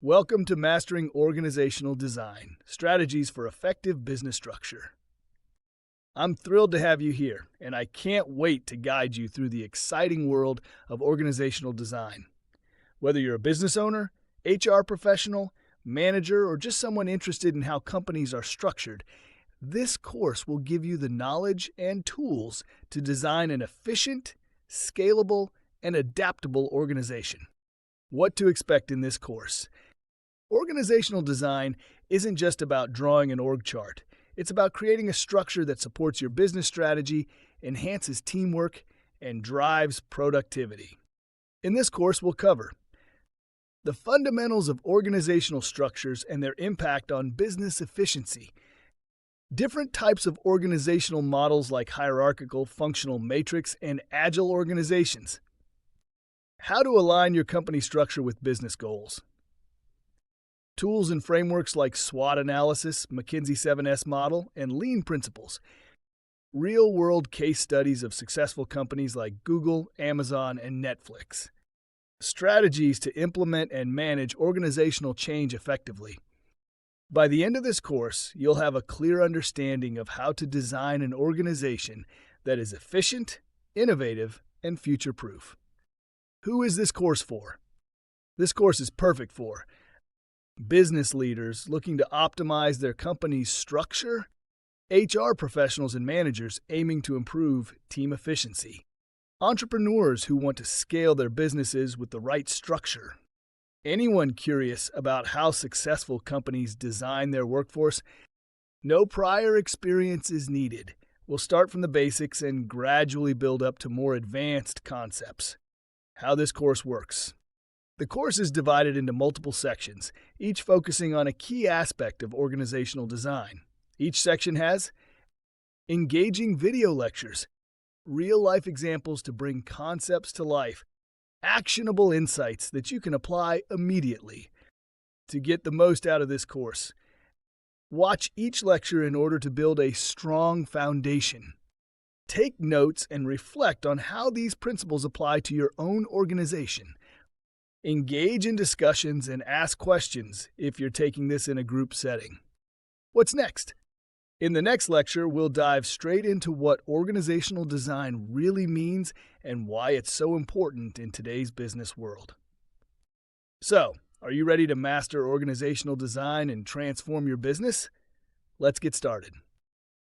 Welcome to Mastering Organizational Design, Strategies for Effective Business Structure. I'm thrilled to have you here, and I can't wait to guide you through the exciting world of organizational design. Whether you're a business owner, HR professional, manager, or just someone interested in how companies are structured, this course will give you the knowledge and tools to design an efficient, scalable, and adaptable organization. What to expect in this course. Organizational design isn't just about drawing an org chart. It's about creating a structure that supports your business strategy, enhances teamwork, and drives productivity. In this course, we'll cover the fundamentals of organizational structures and their impact on business efficiency, different types of organizational models like hierarchical, functional matrix, and agile organizations, how to align your company structure with business goals, tools and frameworks like SWOT analysis, McKinsey 7S model, and lean principles, real-world case studies of successful companies like Google, Amazon, and Netflix, strategies to implement and manage organizational change effectively. By the end of this course, you'll have a clear understanding of how to design an organization that is efficient, innovative, and future-proof. Who is this course for? This course is perfect for business leaders looking to optimize their company's structure, HR professionals and managers aiming to improve team efficiency, entrepreneurs who want to scale their businesses with the right structure, anyone curious about how successful companies design their workforce. No prior experience is needed. We'll start from the basics and gradually build up to more advanced concepts. How this course works. The course is divided into multiple sections, each focusing on a key aspect of organizational design. Each section has engaging video lectures, real-life examples to bring concepts to life, actionable insights that you can apply immediately. To get the most out of this course, watch each lecture in order to build a strong foundation. Take notes and reflect on how these principles apply to your own organization. Engage in discussions and ask questions if you're taking this in a group setting. What's next? In the next lecture, we'll dive straight into what organizational design really means and why it's so important in today's business world. So, are you ready to master organizational design and transform your business? Let's get started.